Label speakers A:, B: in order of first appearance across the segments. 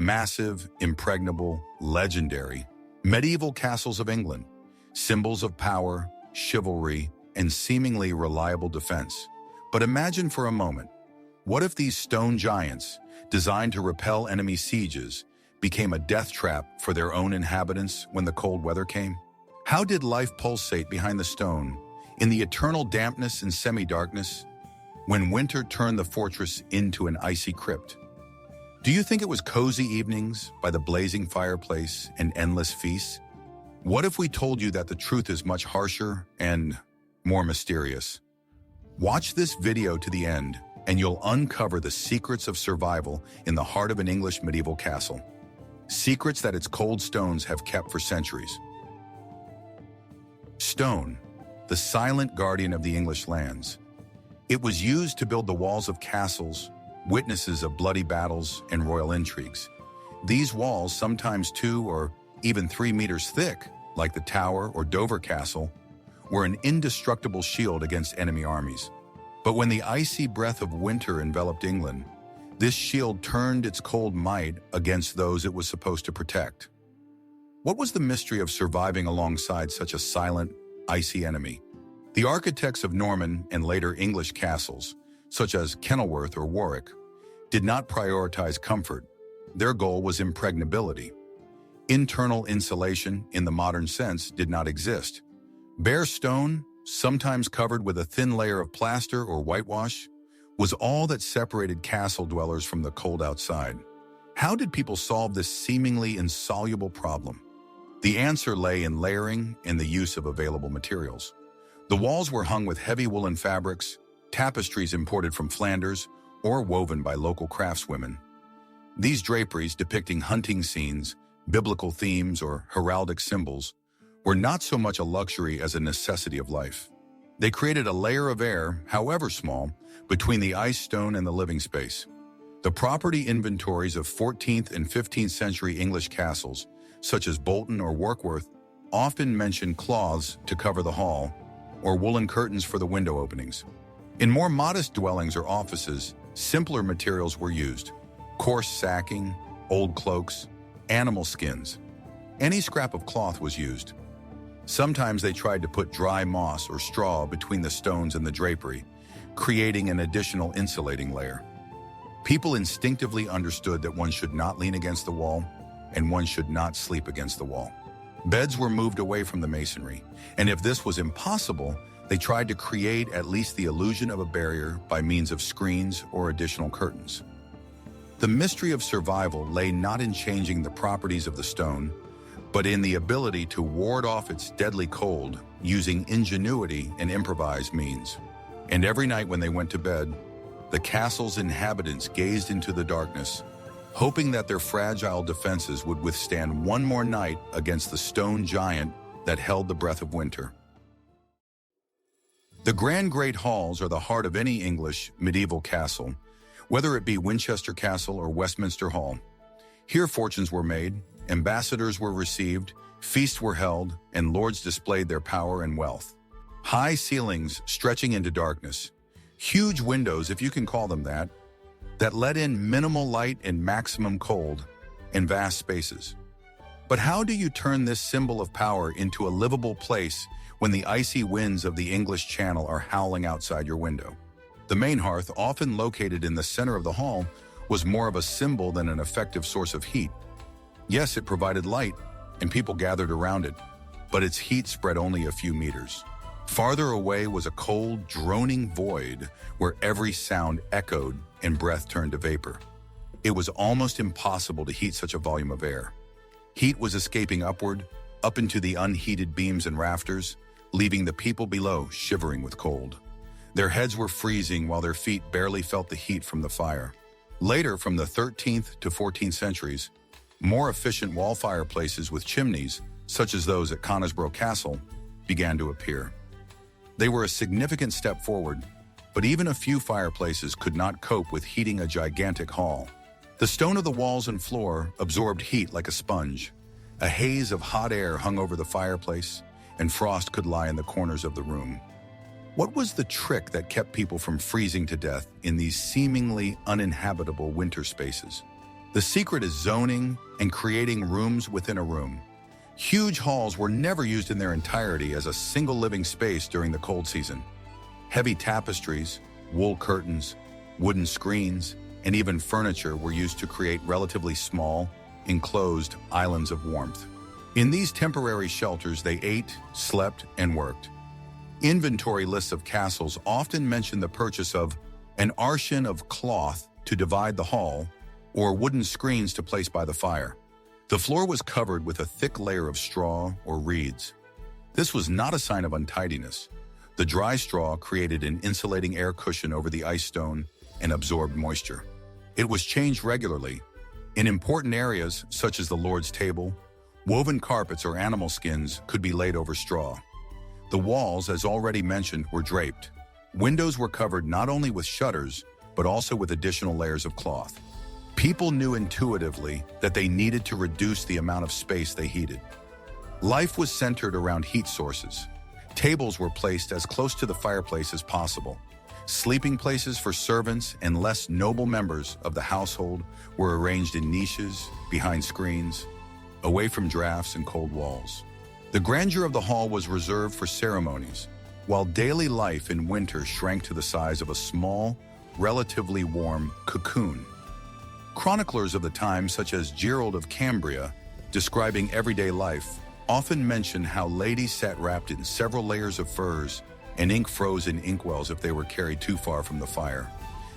A: massive, impregnable, legendary, medieval castles of England, symbols of power, chivalry, and seemingly reliable defense. But imagine for a moment, what if these stone giants, designed to repel enemy sieges, became a death trap for their own inhabitants when the cold weather came? How did life pulsate behind the stone, in the eternal dampness and semi-darkness, when winter turned the fortress into an icy crypt? Do you think it was cozy evenings by the blazing fireplace and endless feasts? What if we told you that the truth is much harsher and more mysterious? Watch this video to the end, and you'll uncover the secrets of survival in the heart of an English medieval castle. Secrets that its cold stones have kept for centuries. Stone, the silent guardian of the English lands. It was used to build the walls of castles, witnesses of bloody battles and royal intrigues. These walls, sometimes 2 or even 3 meters thick, like the Tower or Dover Castle, were an indestructible shield against enemy armies. But when the icy breath of winter enveloped England, this shield turned its cold might against those it was supposed to protect. What was the mystery of surviving alongside such a silent, icy enemy? The architects of Norman and later English castles, such as Kenilworth or Warwick, did not prioritize comfort. Their goal was impregnability. Internal insulation, in the modern sense, did not exist. Bare stone, sometimes covered with a thin layer of plaster or whitewash, was all that separated castle dwellers from the cold outside. How did people solve this seemingly insoluble problem? The answer lay in layering and the use of available materials. The walls were hung with heavy woolen fabrics, tapestries imported from Flanders, or woven by local craftswomen. These draperies, depicting hunting scenes, biblical themes, or heraldic symbols, were not so much a luxury as a necessity of life. They created a layer of air, however small, between the ice stone and the living space. The property inventories of 14th and 15th century English castles, such as Bolton or Warkworth, often mention cloths to cover the hall, or woolen curtains for the window openings. In more modest dwellings or offices, simpler materials were used: coarse sacking, old cloaks, animal skins. Any scrap of cloth was used. Sometimes they tried to put dry moss or straw between the stones and the drapery, creating an additional insulating layer. People instinctively understood that one should not lean against the wall and one should not sleep against the wall. Beds were moved away from the masonry, and if this was impossible, they tried to create at least the illusion of a barrier by means of screens or additional curtains. The mystery of survival lay not in changing the properties of the stone, but in the ability to ward off its deadly cold using ingenuity and improvised means. And every night when they went to bed, the castle's inhabitants gazed into the darkness, hoping that their fragile defenses would withstand one more night against the stone giant that held the breath of winter. The grand great halls are the heart of any English medieval castle, whether it be Winchester Castle or Westminster Hall. Here fortunes were made, ambassadors were received, feasts were held, and lords displayed their power and wealth. High ceilings stretching into darkness, huge windows, if you can call them that let in minimal light and maximum cold, and vast spaces. But how do you turn this symbol of power into a livable place when the icy winds of the English Channel are howling outside your window? The main hearth, often located in the center of the hall, was more of a symbol than an effective source of heat. Yes, it provided light, and people gathered around it, but its heat spread only a few meters. Farther away was a cold, droning void where every sound echoed and breath turned to vapor. It was almost impossible to heat such a volume of air. Heat was escaping upward, up into the unheated beams and rafters, leaving the people below shivering with cold. Their heads were freezing while their feet barely felt the heat from the fire. Later, from the 13th to 14th centuries, more efficient wall fireplaces with chimneys, such as those at Conisbrough Castle, began to appear. They were a significant step forward, but even a few fireplaces could not cope with heating a gigantic hall. The stone of the walls and floor absorbed heat like a sponge. A haze of hot air hung over the fireplace, and frost could lie in the corners of the room. What was the trick that kept people from freezing to death in these seemingly uninhabitable winter spaces? The secret is zoning and creating rooms within a room. Huge halls were never used in their entirety as a single living space during the cold season. Heavy tapestries, wool curtains, wooden screens, and even furniture were used to create relatively small, enclosed islands of warmth. In these temporary shelters, they ate, slept, and worked. Inventory lists of castles often mention the purchase of an arshin of cloth to divide the hall, or wooden screens to place by the fire. The floor was covered with a thick layer of straw or reeds. This was not a sign of untidiness. The dry straw created an insulating air cushion over the ice stone and absorbed moisture. It was changed regularly. In important areas, such as the Lord's table, woven carpets or animal skins could be laid over straw. The walls, as already mentioned, were draped. Windows were covered not only with shutters, but also with additional layers of cloth. People knew intuitively that they needed to reduce the amount of space they heated. Life was centered around heat sources. Tables were placed as close to the fireplace as possible. Sleeping places for servants and less noble members of the household were arranged in niches, behind screens, away from drafts and cold walls. The grandeur of the hall was reserved for ceremonies, while daily life in winter shrank to the size of a small, relatively warm cocoon. Chroniclers of the time, such as Gerald of Cambria, describing everyday life, often mention how ladies sat wrapped in several layers of furs and ink froze in inkwells if they were carried too far from the fire.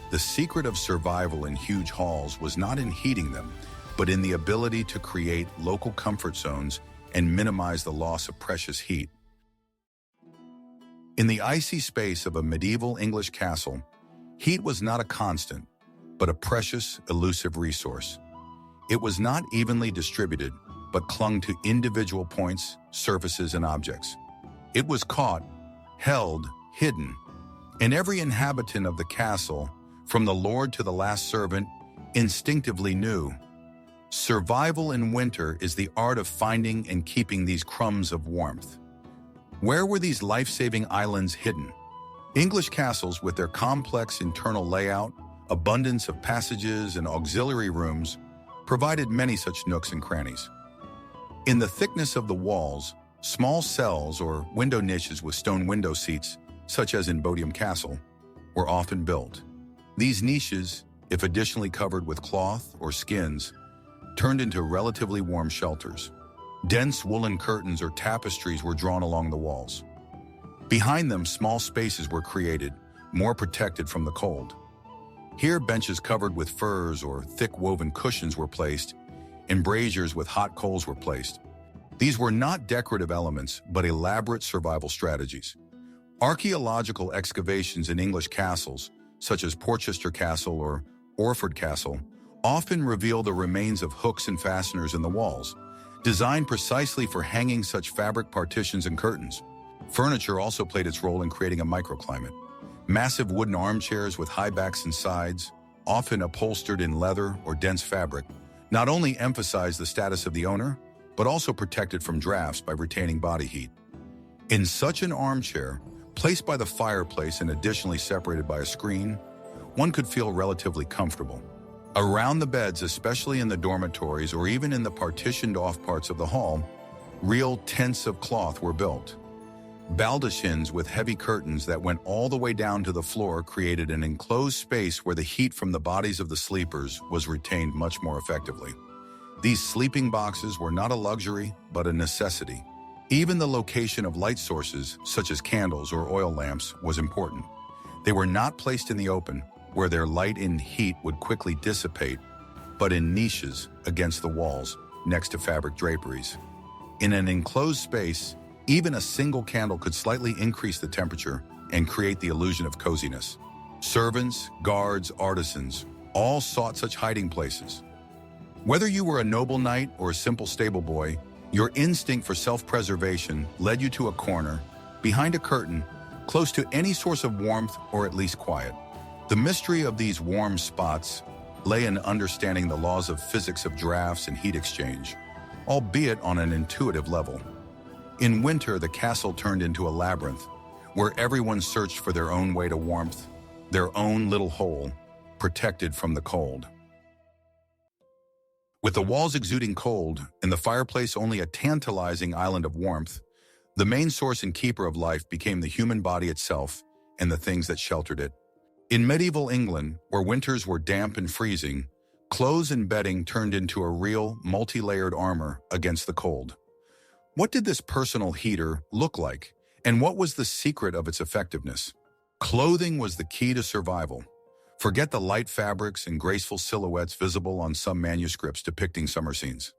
A: The secret of survival in huge halls was not in heating them, but in the ability to create local comfort zones and minimize the loss of precious heat. In the icy space of a medieval English castle, heat was not a constant, but a precious, elusive resource. It was not evenly distributed, but clung to individual points, surfaces, and objects. It was caught, held, hidden, and every inhabitant of the castle, from the lord to the last servant, instinctively knew. Survival in winter is the art of finding and keeping these crumbs of warmth. Where were these life-saving islands hidden? English castles, with their complex internal layout, abundance of passages and auxiliary rooms, provided many such nooks and crannies. In the thickness of the walls, small cells or window niches with stone window seats, such as in Bodiam Castle, were often built. These niches, if additionally covered with cloth or skins, turned into relatively warm shelters. Dense woolen curtains or tapestries were drawn along the walls. Behind them, small spaces were created, more protected from the cold. Here, benches covered with furs or thick woven cushions were placed, and braziers with hot coals were placed. These were not decorative elements, but elaborate survival strategies. Archaeological excavations in English castles, such as Portchester Castle or Orford Castle, often reveal the remains of hooks and fasteners in the walls, designed precisely for hanging such fabric partitions and curtains. Furniture also played its role in creating a microclimate. Massive wooden armchairs with high backs and sides, often upholstered in leather or dense fabric, not only emphasized the status of the owner, but also protected from drafts by retaining body heat. In such an armchair, placed by the fireplace and additionally separated by a screen, one could feel relatively comfortable. Around the beds, especially in the dormitories or even in the partitioned-off parts of the hall, real tents of cloth were built. Baldachins with heavy curtains that went all the way down to the floor created an enclosed space where the heat from the bodies of the sleepers was retained much more effectively. These sleeping boxes were not a luxury, but a necessity. Even the location of light sources, such as candles or oil lamps, was important. They were not placed in the open, where their light and heat would quickly dissipate, but in niches against the walls, next to fabric draperies. In an enclosed space, even a single candle could slightly increase the temperature and create the illusion of coziness. Servants, guards, artisans, all sought such hiding places. Whether you were a noble knight or a simple stable boy, your instinct for self-preservation led you to a corner, behind a curtain, close to any source of warmth or at least quiet. The mystery of these warm spots lay in understanding the laws of physics of drafts and heat exchange, albeit on an intuitive level. In winter, the castle turned into a labyrinth, where everyone searched for their own way to warmth, their own little hole, protected from the cold. With the walls exuding cold and the fireplace only a tantalizing island of warmth, the main source and keeper of life became the human body itself and the things that sheltered it. In medieval England, where winters were damp and freezing, clothes and bedding turned into a real, multi-layered armor against the cold. What did this personal heater look like, and what was the secret of its effectiveness? Clothing was the key to survival. Forget the light fabrics and graceful silhouettes visible on some manuscripts depicting summer scenes.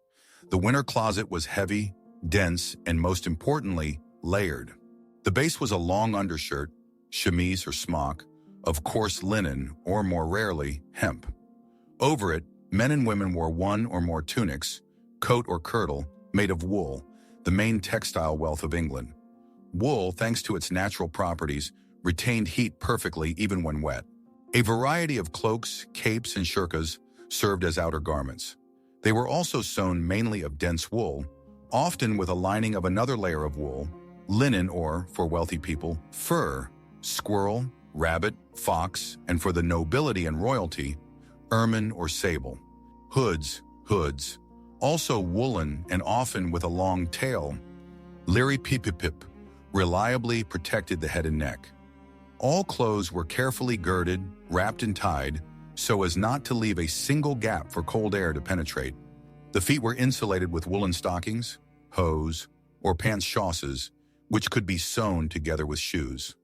A: The winter closet was heavy, dense, and most importantly, layered. The base was a long undershirt, chemise or smock, of coarse linen, or more rarely, hemp. Over it, men and women wore one or more tunics, coat or kirtle, made of wool, the main textile wealth of England. Wool, thanks to its natural properties, retained heat perfectly even when wet. A variety of cloaks, capes, and shirkas served as outer garments. They were also sewn mainly of dense wool, often with a lining of another layer of wool, linen or, for wealthy people, fur, squirrel, rabbit, fox, and for the nobility and royalty, ermine or sable. Hoods, also woolen and often with a long tail, liri-pip-pip, reliably protected the head and neck. All clothes were carefully girded, wrapped and tied, so as not to leave a single gap for cold air to penetrate. The feet were insulated with woolen stockings, hose, or pants chausses, which could be sewn together with shoes.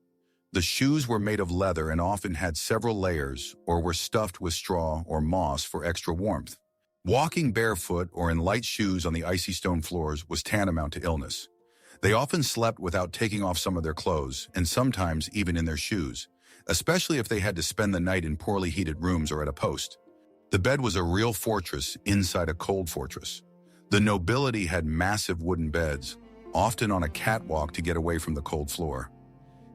A: The shoes were made of leather and often had several layers or were stuffed with straw or moss for extra warmth. Walking barefoot or in light shoes on the icy stone floors was tantamount to illness. They often slept without taking off some of their clothes, and sometimes even in their shoes, especially if they had to spend the night in poorly heated rooms or at a post. The bed was a real fortress inside a cold fortress. The nobility had massive wooden beds, often on a catwalk to get away from the cold floor.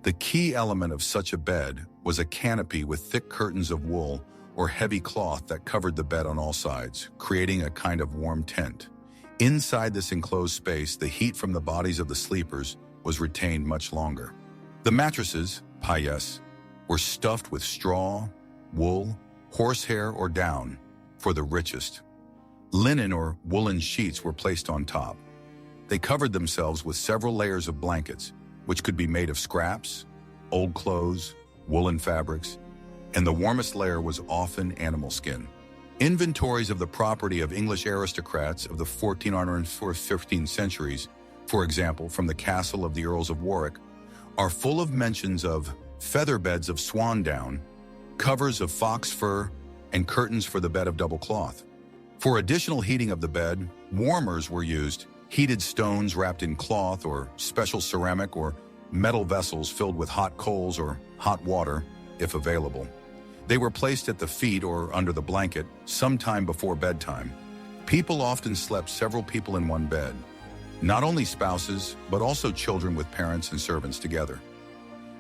A: The key element of such a bed was a canopy with thick curtains of wool or heavy cloth that covered the bed on all sides, creating a kind of warm tent. Inside this enclosed space, the heat from the bodies of the sleepers was retained much longer. The mattresses, paillasse, were stuffed with straw, wool, horsehair, or down, for the richest. Linen or woolen sheets were placed on top. They covered themselves with several layers of blankets, which could be made of scraps, old clothes, woolen fabrics, and the warmest layer was often animal skin. Inventories of the property of English aristocrats of the 1400s and 15th centuries, for example, from the castle of the Earls of Warwick, are full of mentions of feather beds of swan down, covers of fox fur, and curtains for the bed of double cloth. For additional heating of the bed, warmers were used, heated stones wrapped in cloth or special ceramic or metal vessels filled with hot coals or hot water, if available. They were placed at the feet or under the blanket sometime before bedtime. People often slept several people in one bed, not only spouses, but also children with parents and servants together.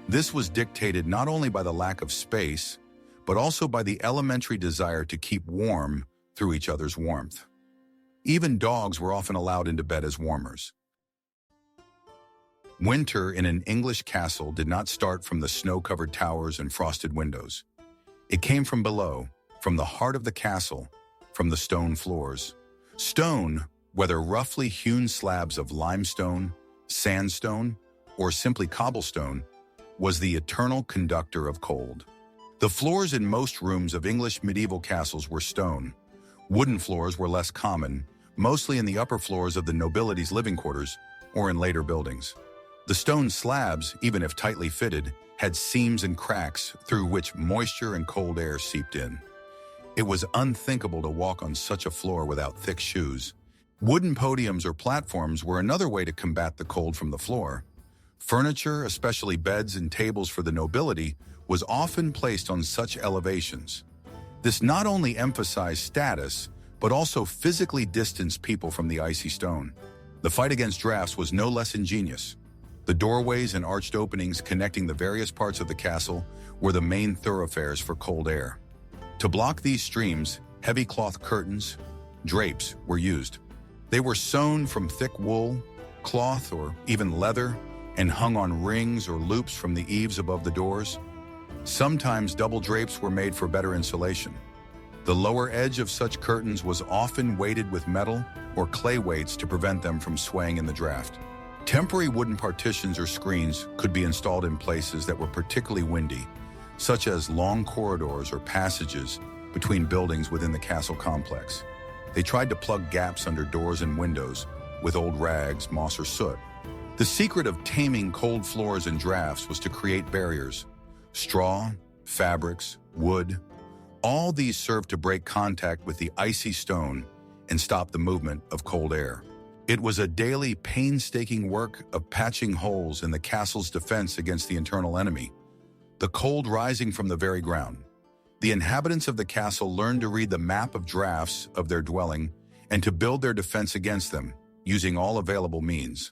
A: This was dictated not only by the lack of space, but also by the elementary desire to keep warm through each other's warmth. Even dogs were often allowed into bed as warmers. Winter in an English castle did not start from the snow-covered towers and frosted windows. It came from below, from the heart of the castle, from the stone floors. Stone, whether roughly hewn slabs of limestone, sandstone, or simply cobblestone, was the eternal conductor of cold. The floors in most rooms of English medieval castles were stone. Wooden floors were less common, mostly in the upper floors of the nobility's living quarters or in later buildings. The stone slabs, even if tightly fitted, had seams and cracks through which moisture and cold air seeped in. It was unthinkable to walk on such a floor without thick shoes. Wooden podiums or platforms were another way to combat the cold from the floor. Furniture, especially beds and tables for the nobility, was often placed on such elevations. This not only emphasized status, but also physically distanced people from the icy stone. The fight against drafts was no less ingenious. The doorways and arched openings connecting the various parts of the castle were the main thoroughfares for cold air. To block these streams, heavy cloth curtains, drapes, were used. They were sewn from thick wool, cloth, or even leather, and hung on rings or loops from the eaves above the doors. Sometimes double drapes were made for better insulation. The lower edge of such curtains was often weighted with metal or clay weights to prevent them from swaying in the draft. Temporary wooden partitions or screens could be installed in places that were particularly windy, such as long corridors or passages between buildings within the castle complex. They tried to plug gaps under doors and windows with old rags, moss, or soot. The secret of taming cold floors and drafts was to create barriers. Straw, fabrics, wood, all these served to break contact with the icy stone and stop the movement of cold air. It was a daily, painstaking work of patching holes in the castle's defense against the internal enemy, the cold rising from the very ground. The inhabitants of the castle learned to read the map of drafts of their dwelling and to build their defense against them, using all available means.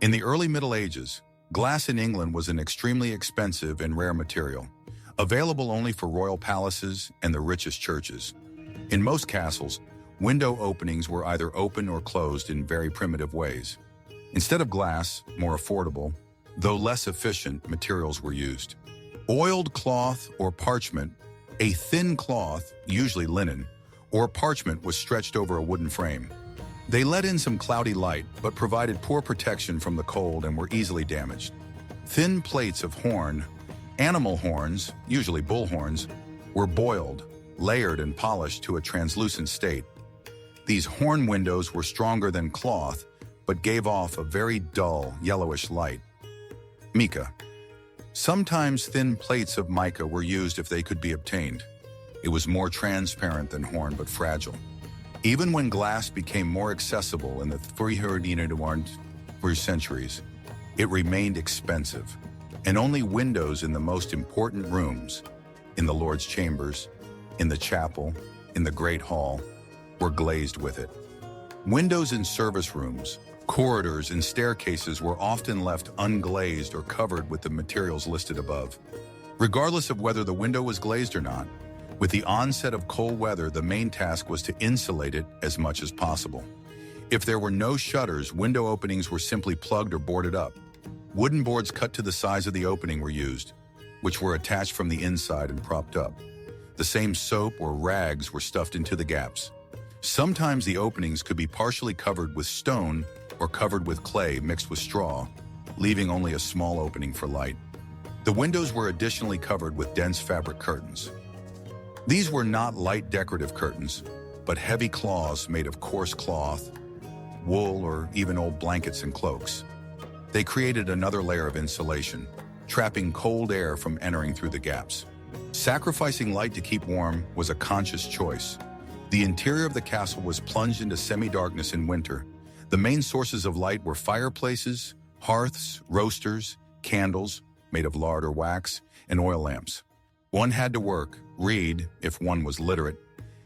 A: In the early Middle Ages, glass in England was an extremely expensive and rare material, available only for royal palaces and the richest churches. In most castles, window openings were either open or closed in very primitive ways. Instead of glass, more affordable, though less efficient, materials were used. Oiled cloth or parchment, a thin cloth, usually linen, or parchment was stretched over a wooden frame. They let in some cloudy light, but provided poor protection from the cold and were easily damaged. Thin plates of horn, animal horns, usually bull horns, were boiled, layered, and polished to a translucent state. These horn windows were stronger than cloth, but gave off a very dull, yellowish light. Mica. Sometimes thin plates of mica were used if they could be obtained. It was more transparent than horn, but fragile. Even when glass became more accessible in the 300 centuries, it remained expensive, and only windows in the most important rooms, in the Lord's chambers, in the chapel, in the Great Hall, were glazed with it. Windows in service rooms, corridors, and staircases were often left unglazed or covered with the materials listed above. Regardless of whether the window was glazed or not, with the onset of cold weather, the main task was to insulate it as much as possible. If there were no shutters, window openings were simply plugged or boarded up. Wooden boards cut to the size of the opening were used, which were attached from the inside and propped up. The same soap or rags were stuffed into the gaps. Sometimes the openings could be partially covered with stone or covered with clay mixed with straw, leaving only a small opening for light. The windows were additionally covered with dense fabric curtains. These were not light decorative curtains, but heavy cloths made of coarse cloth, wool, or even old blankets and cloaks. They created another layer of insulation, trapping cold air from entering through the gaps. Sacrificing light to keep warm was a conscious choice. The interior of the castle was plunged into semi-darkness in winter. The main sources of light were fireplaces, hearths, roasters, candles made of lard or wax, and oil lamps. One had to work, read, if one was literate,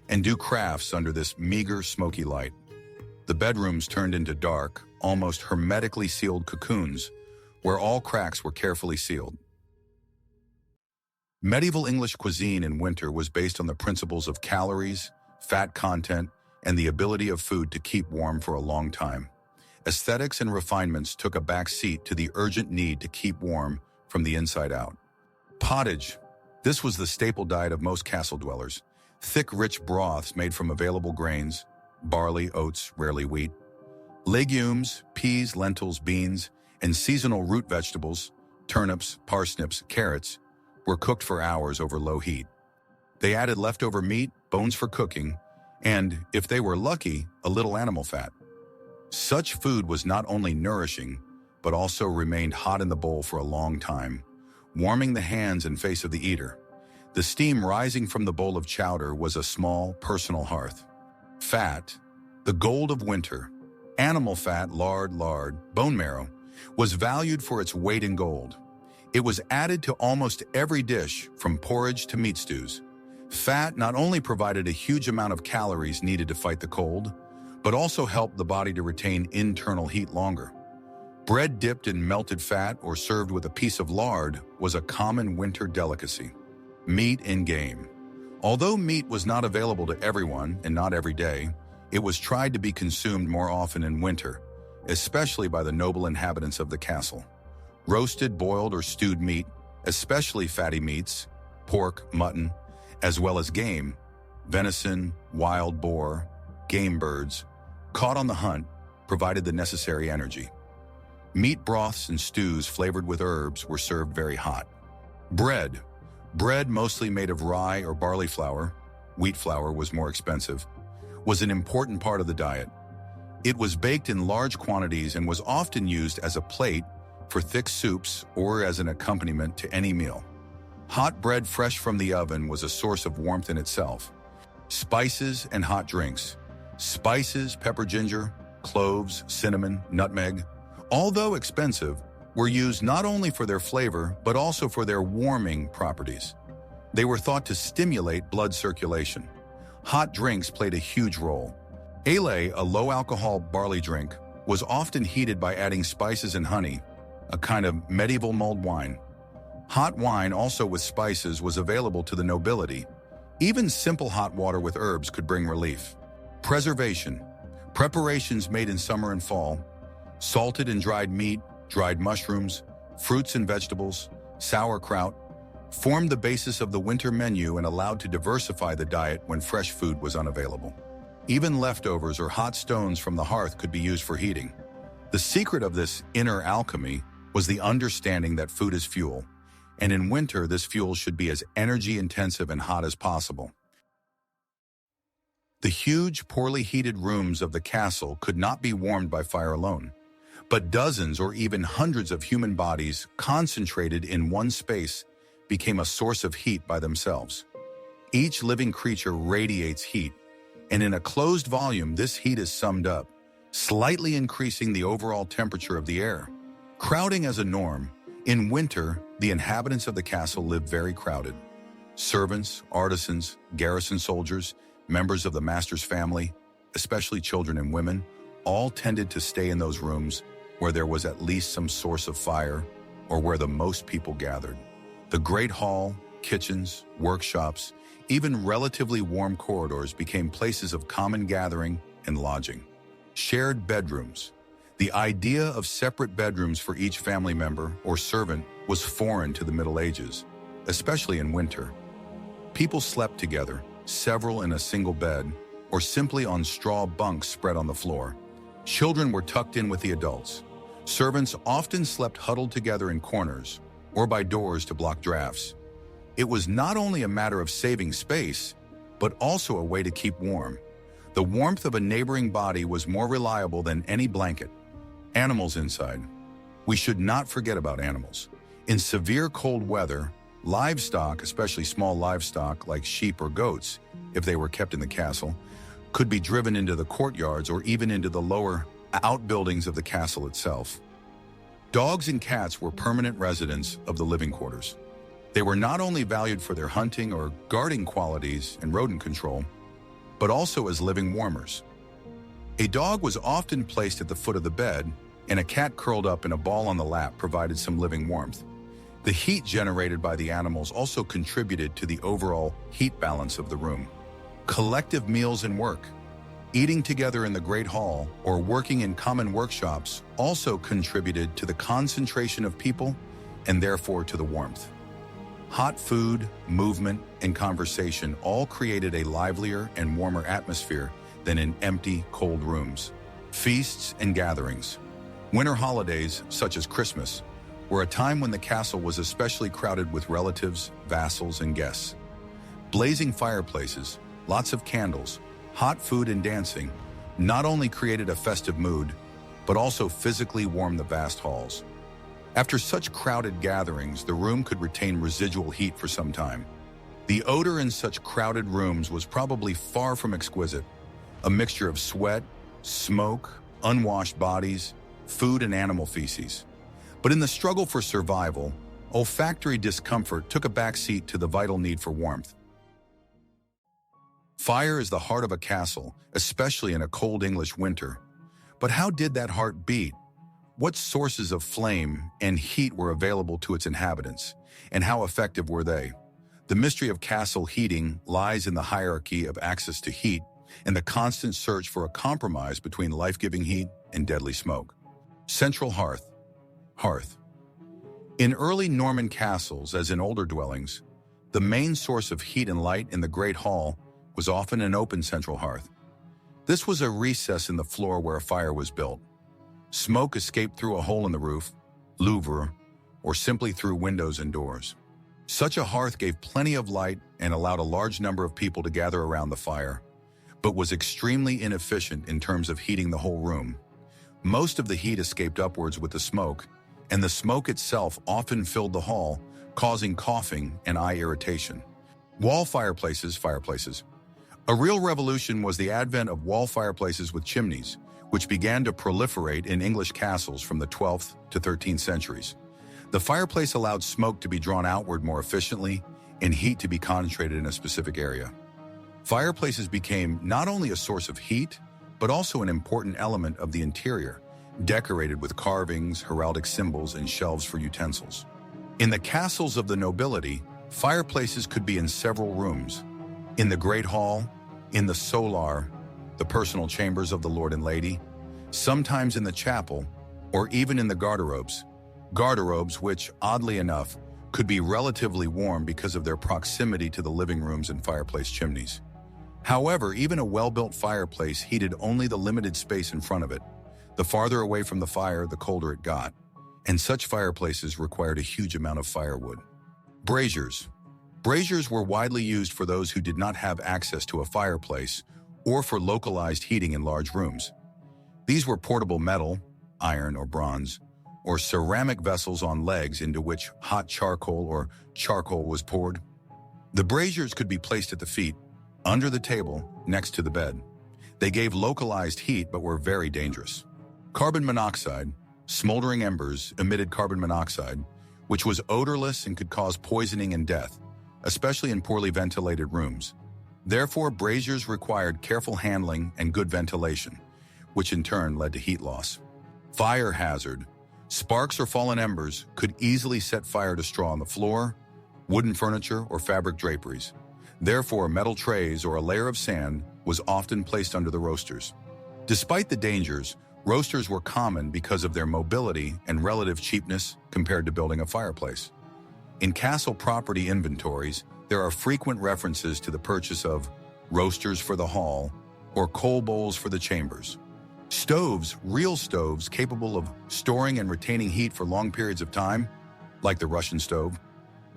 A: and do crafts under this meager, smoky light. The bedrooms turned into dark, almost hermetically sealed cocoons, where all cracks were carefully sealed. Medieval English cuisine in winter was based on the principles of calories, fat content, and the ability of food to keep warm for a long time. Aesthetics and refinements took a back seat to the urgent need to keep warm from the inside out. Pottage. This was the staple diet of most castle dwellers. Thick, rich broths made from available grains, barley, oats, rarely wheat. Legumes, peas, lentils, beans, and seasonal root vegetables, turnips, parsnips, carrots, were cooked for hours over low heat. They added leftover meat, bones for cooking, and, if they were lucky, a little animal fat. Such food was not only nourishing, but also remained hot in the bowl for a long time, warming the hands and face of the eater. The steam rising from the bowl of chowder was a small, personal hearth. Fat, the gold of winter, animal fat, lard, bone marrow, was valued for its weight in gold. It was added to almost every dish, from porridge to meat stews. Fat not only provided a huge amount of calories needed to fight the cold, but also helped the body to retain internal heat longer. Bread dipped in melted fat or served with a piece of lard was a common winter delicacy. Meat in game. Although meat was not available to everyone and not every day, it was tried to be consumed more often in winter, especially by the noble inhabitants of the castle. Roasted, boiled, or stewed meat, especially fatty meats, pork, mutton, as well as game, venison, wild boar, game birds, caught on the hunt, provided the necessary energy. Meat broths and stews flavored with herbs were served very hot. Bread mostly made of rye or barley flour, wheat flour was more expensive, was an important part of the diet. It was baked in large quantities and was often used as a plate for thick soups or as an accompaniment to any meal. Hot bread fresh from the oven was a source of warmth in itself. Spices and hot drinks. Spices, pepper, ginger, cloves, cinnamon, nutmeg, although expensive, were used not only for their flavor but also for their warming properties. They were thought to stimulate blood circulation. Hot drinks played a huge role. Ale, a low-alcohol barley drink, was often heated by adding spices and honey, a kind of medieval mulled wine. Hot wine, also with spices, was available to the nobility. Even simple hot water with herbs could bring relief. Preservation. Preparations made in summer and fall. Salted and dried meat, dried mushrooms, fruits and vegetables, sauerkraut, formed the basis of the winter menu and allowed to diversify the diet when fresh food was unavailable. Even leftovers or hot stones from the hearth could be used for heating. The secret of this inner alchemy was the understanding that food is fuel, and in winter this fuel should be as energy-intensive and hot as possible. The huge, poorly heated rooms of the castle could not be warmed by fire alone, but dozens or even hundreds of human bodies concentrated in one space became a source of heat by themselves. Each living creature radiates heat, and in a closed volume this heat is summed up, slightly increasing the overall temperature of the air. Crowding as a norm, in winter, the inhabitants of the castle lived very crowded. Servants, artisans, garrison soldiers, members of the master's family, especially children and women, all tended to stay in those rooms where there was at least some source of fire or where the most people gathered. The great hall, kitchens, workshops, even relatively warm corridors became places of common gathering and lodging. Shared bedrooms. The idea of separate bedrooms for each family member or servant was foreign to the Middle Ages, especially in winter. People slept together, several in a single bed, or simply on straw bunks spread on the floor. Children were tucked in with the adults. Servants often slept huddled together in corners or by doors to block drafts. It was not only a matter of saving space, but also a way to keep warm. The warmth of a neighboring body was more reliable than any blanket. Animals inside. We should not forget about animals. In severe cold weather, livestock, especially small livestock like sheep or goats, if they were kept in the castle, could be driven into the courtyards or even into the lower outbuildings of the castle itself. Dogs and cats were permanent residents of the living quarters. They were not only valued for their hunting or guarding qualities and rodent control, but also as living warmers. A dog was often placed at the foot of the bed, and a cat curled up in a ball on the lap provided some living warmth. The heat generated by the animals also contributed to the overall heat balance of the room. Collective meals and work. Eating together in the Great Hall or working in common workshops also contributed to the concentration of people and therefore to the warmth. Hot food, movement, and conversation all created a livelier and warmer atmosphere than in empty, cold rooms. Feasts and gatherings. Winter holidays, such as Christmas, were a time when the castle was especially crowded with relatives, vassals, and guests. Blazing fireplaces, lots of candles, hot food and dancing not only created a festive mood, but also physically warmed the vast halls. After such crowded gatherings, the room could retain residual heat for some time. The odor in such crowded rooms was probably far from exquisite, a mixture of sweat, smoke, unwashed bodies, food and animal feces. But in the struggle for survival, olfactory discomfort took a backseat to the vital need for warmth. Fire is the heart of a castle, especially in a cold English winter. But how did that heart beat? What sources of flame and heat were available to its inhabitants, and how effective were they? The mystery of castle heating lies in the hierarchy of access to heat and the constant search for a compromise between life-giving heat and deadly smoke. Central hearth. In early Norman castles, as in older dwellings, The main source of heat and light in the Great Hall was often an open central hearth. This was a recess in the floor where a fire was built. Smoke escaped through a hole in the roof, louvre, or simply through windows and doors. Such a hearth gave plenty of light and allowed a large number of people to gather around the fire, but was extremely inefficient in terms of heating the whole room. Most of the heat escaped upwards with the smoke, and the smoke itself often filled the hall, causing coughing and eye irritation. Wall fireplaces. A real revolution was the advent of wall fireplaces with chimneys, which began to proliferate in English castles from the 12th to 13th centuries. The fireplace allowed smoke to be drawn outward more efficiently and heat to be concentrated in a specific area. Fireplaces became not only a source of heat, but also an important element of the interior, decorated with carvings, heraldic symbols, and shelves for utensils. In the castles of the nobility, fireplaces could be in several rooms. In the Great Hall, in the solar, the personal chambers of the Lord and Lady, sometimes in the chapel, or even in the garderobes. Garderobes which, oddly enough, could be relatively warm because of their proximity to the living rooms and fireplace chimneys. However, even a well-built fireplace heated only the limited space in front of it. The farther away from the fire, the colder it got, and such fireplaces required a huge amount of firewood. Braziers. Braziers were widely used for those who did not have access to a fireplace or for localized heating in large rooms. These were portable metal, iron or bronze, or ceramic vessels on legs into which hot charcoal was poured. The braziers could be placed at the feet, under the table, next to the bed. They gave localized heat but were very dangerous. Carbon monoxide. Smoldering embers emitted carbon monoxide, which was odorless and could cause poisoning and death, especially in poorly ventilated rooms. Therefore, braziers required careful handling and good ventilation, which in turn led to heat loss. Fire hazard. Sparks or fallen embers could easily set fire to straw on the floor, wooden furniture, or fabric draperies. Therefore, metal trays or a layer of sand was often placed under the roasters. Despite the dangers, roasters were common because of their mobility and relative cheapness compared to building a fireplace. In castle property inventories, there are frequent references to the purchase of roasters for the hall or coal bowls for the chambers. Stoves, real stoves capable of storing and retaining heat for long periods of time, like the Russian stove,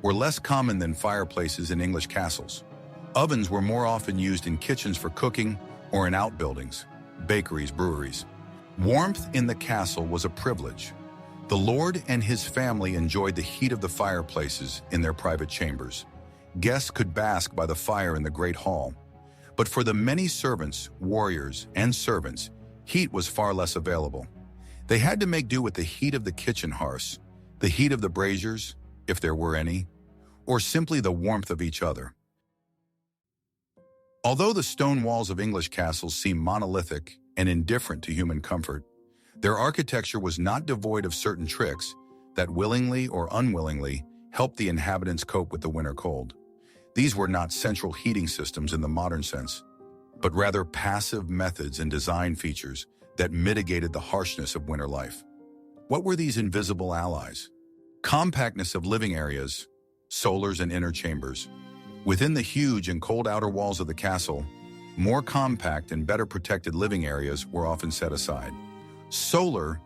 A: were less common than fireplaces in English castles. Ovens were more often used in kitchens for cooking or in outbuildings, bakeries, breweries. Warmth in the castle was a privilege. The lord and his family enjoyed the heat of the fireplaces in their private chambers. Guests could bask by the fire in the Great Hall. But for the many servants, warriors, and servants, heat was far less available. They had to make do with the heat of the kitchen hearths, the heat of the braziers, if there were any, or simply the warmth of each other. Although the stone walls of English castles seem monolithic and indifferent to human comfort, their architecture was not devoid of certain tricks that willingly or unwillingly helped the inhabitants cope with the winter cold. These were not central heating systems in the modern sense, but rather passive methods and design features that mitigated the harshness of winter life. What were these invisible allies? Compactness of living areas, solars and inner chambers. Within the huge and cold outer walls of the castle, more compact and better protected living areas were often set aside. Solar,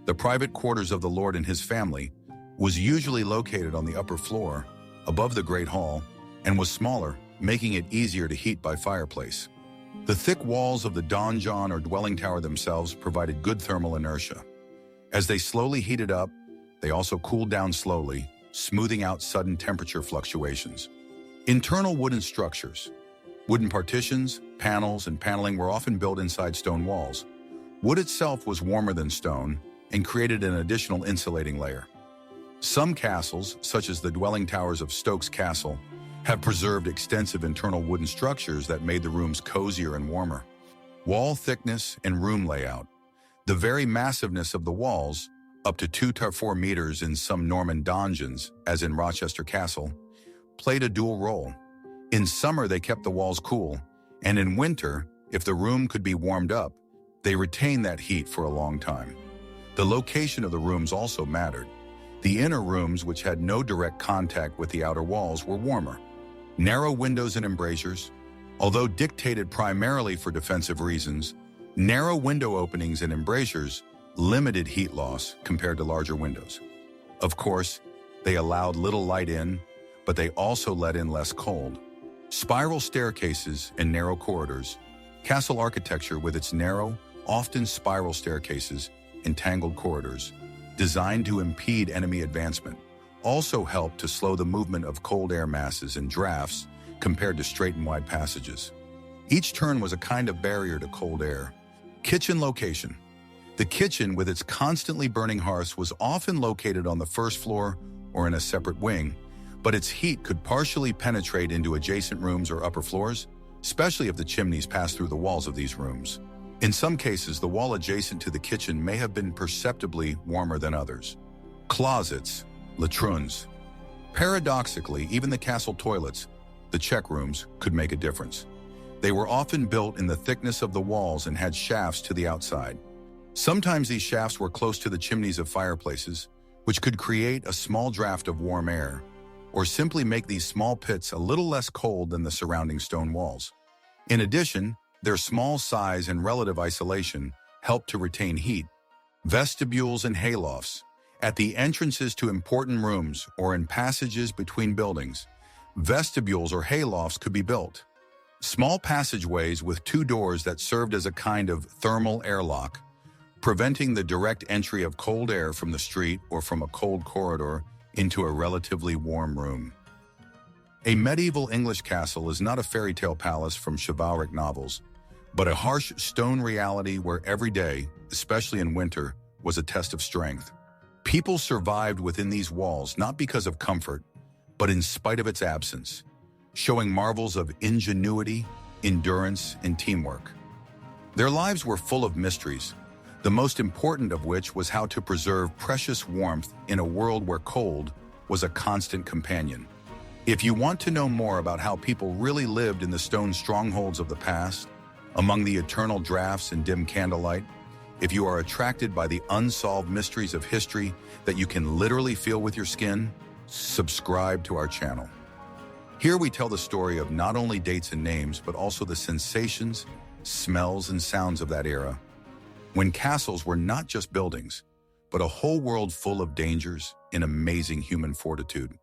A: the private quarters of the lord and his family, was usually located on the upper floor, above the Great Hall, and was smaller, making it easier to heat by fireplace. The thick walls of the donjon or dwelling tower themselves provided good thermal inertia. As they slowly heated up, they also cooled down slowly, smoothing out sudden temperature fluctuations. Internal wooden structures. Wooden partitions, panels, and paneling were often built inside stone walls. Wood itself was warmer than stone and created an additional insulating layer. Some castles, such as the dwelling towers of Stokes Castle, have preserved extensive internal wooden structures that made the rooms cozier and warmer. Wall thickness and room layout. The very massiveness of the walls, up to 2 to 4 meters in some Norman donjons, as in Rochester Castle, played a dual role. In summer, they kept the walls cool, and in winter, if the room could be warmed up, they retained that heat for a long time. The location of the rooms also mattered. The inner rooms, which had no direct contact with the outer walls, were warmer. Narrow windows and embrasures. Although dictated primarily for defensive reasons, narrow window openings and embrasures limited heat loss compared to larger windows. Of course, they allowed little light in, but they also let in less cold. Spiral staircases and narrow corridors. Castle architecture with its narrow, often spiral staircases and tangled corridors, designed to impede enemy advancement, also helped to slow the movement of cold air masses and drafts compared to straight and wide passages. Each turn was a kind of barrier to cold air. Kitchen location. The kitchen, with its constantly burning hearths, was often located on the first floor or in a separate wing, but its heat could partially penetrate into adjacent rooms or upper floors, especially if the chimneys passed through the walls of these rooms. In some cases, the wall adjacent to the kitchen may have been perceptibly warmer than others. Closets, latrines. Paradoxically, even the castle toilets, the check rooms, could make a difference. They were often built in the thickness of the walls and had shafts to the outside. Sometimes these shafts were close to the chimneys of fireplaces, which could create a small draft of warm air, or simply make these small pits a little less cold than the surrounding stone walls. In addition, their small size and relative isolation helped to retain heat. Vestibules and haylofts. At the entrances to important rooms or in passages between buildings, vestibules or haylofts could be built. Small passageways with two doors that served as a kind of thermal airlock, preventing the direct entry of cold air from the street or from a cold corridor into a relatively warm room. A medieval English castle is not a fairy tale palace from chivalric novels, but a harsh stone reality where every day, especially in winter, was a test of strength. People survived within these walls not because of comfort, but in spite of its absence, showing marvels of ingenuity, endurance, and teamwork. Their lives were full of mysteries, the most important of which was how to preserve precious warmth in a world where cold was a constant companion. If you want to know more about how people really lived in the stone strongholds of the past, among the eternal drafts and dim candlelight, if you are attracted by the unsolved mysteries of history that you can literally feel with your skin, subscribe to our channel. Here we tell the story of not only dates and names, but also the sensations, smells, and sounds of that era, when castles were not just buildings, but a whole world full of dangers and amazing human fortitude.